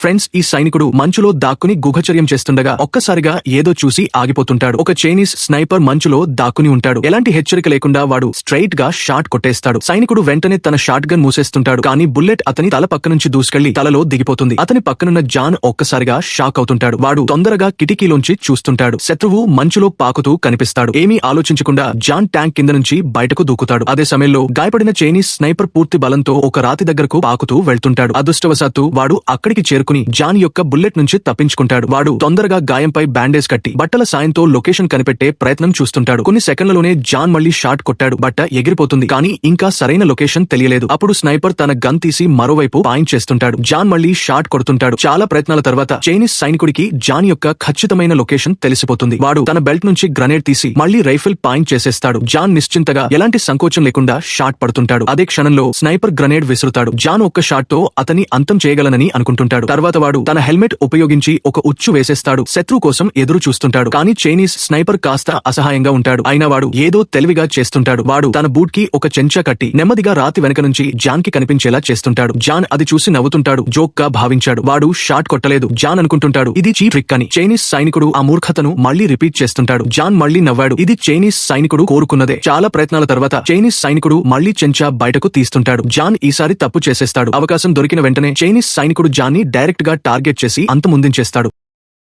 Friends, ఈ సైనికుడు మంచులో దాక్కుని గుహచర్యం చేస్తుండగా ఒక్కసారిగా ఏదో చూసి ఆగిపోతుంటాడు. ఒక చైనీస్ స్నైపర్ మంచులో దాక్కుని ఉంటాడు. ఎలాంటి హెచ్చరిక లేకుండా వాడు స్ట్రైట్ గా షాట్ కొట్టేస్తాడు. సైనికుడు వెంటనే తన షాట్ గన్ మూసేస్తుంటాడు. కానీ బుల్లెట్ అతని తల పక్క నుంచి దూసుకెళ్లి తలలో దిగిపోతుంది. అతని పక్కనున్న జాన్ ఒక్కసారిగా షాక్ అవుతుంటాడు. వాడు తొందరగా కిటికీలోంచి చూస్తుంటాడు. శత్రువు మంచులో పాకుతూ కనిపిస్తాడు. ఏమీ ఆలోచించకుండా జాన్ ట్యాంక్ కింద నుంచి బయటకు దూకుతాడు. అదే సమయంలో గాయపడిన చైనీస్ స్నైపర్ పూర్తి బలంతో ఒక రాతి దగ్గరకు పాకుతూ వెళ్తుంటాడు. అదృష్టవశాత్తు వాడు అక్కడికి చేరుకుని జాన్ యొక్క బుల్లెట్ నుంచి తప్పించుకుంటాడు. వాడు తొందరగా గాయంపై బ్యాండేజ్ కట్టి బట్టల సాయంతో లొకేషన్ కనిపెట్టే ప్రయత్నం చూస్తుంటాడు. కొన్ని సెకండ్లలోనే జాన్ మళ్లీ షాట్ కొట్టాడు. బట్ట ఎగిరిపోతుంది. కానీ ఇంకా సరైన లొకేషన్ తెలియలేదు. అప్పుడు స్నైపర్ తన గన్ తీసి మరోవైపు పాయింట్ చేస్తుంటాడు. జాన్ మళ్లీ షాట్ కొడుతుంటాడు. చాలా ప్రయత్నాల తర్వాత చైనీస్ సైనికుడికి జాన్ యొక్క ఖచ్చితమైన లొకేషన్ తెలిసిపోతుంది. వాడు తన బెల్ట్ నుంచి గ్రనేడ్ తీసి మళ్లీ రైఫిల్ పాయింట్ చేసేస్తాడు. జాన్ నిశ్చింతగా ఎలాంటి సంకోచం లేకుండా షాట్ పడుతుంటాడు. అదే క్షణంలో స్నైపర్ గ్రనేడ్ విసురుతాడు. జాన్ ఒక్క షాట్ తో అతన్ని అంతం చేయగలనని అనుకుంటుంటాడు. తర్వాత వాడు తన హెల్మెట్ ఉపయోగించి ఒక ఉచ్చు వేసేస్తాడు. శత్రువు కోసం ఎదురు చూస్తుంటాడు. కానీ చైనీస్ స్నైపర్ కాస్త అసహాయంగా ఉంటాడు. అయినా వాడు ఏదో తెలివిగా చేస్తుంటాడు. వాడు తన బూట్ కి ఒక చెంచా కట్టి నెమ్మదిగా రాతి వెనక నుంచి జాన్ కి కనిపించేలా చేస్తుంటాడు. జాన్ అది చూసి నవ్వుతుంటాడు. జోక్ గా భావించాడు. వాడు షాట్ కొట్టలేదు. జాన్ అనుకుంటుంటాడు ఇది చీప్ ట్రిక్ అని. చైనీస్ సైనికుడు ఆ మూర్ఖతను మళ్లీ రిపీట్ చేస్తుంటాడు. జాన్ మళ్లీ నవ్వాడు. ఇది చైనీస్ సైనికుడు కోరుకున్నదే. చాలా ప్రయత్నాల తర్వాత చైనీస్ సైనికుడు మళ్లీ చెంచా బయటకు తీస్తుంటాడు. జాన్ ఈసారి తప్పు చేసేస్తాడు. అవకాశం దొరికిన వెంటనే చైనీస్ సైనికుడు జాన్ ని డైరెక్ట్ గా టార్గెట్ చేసి అంతమొందించేస్తాడు.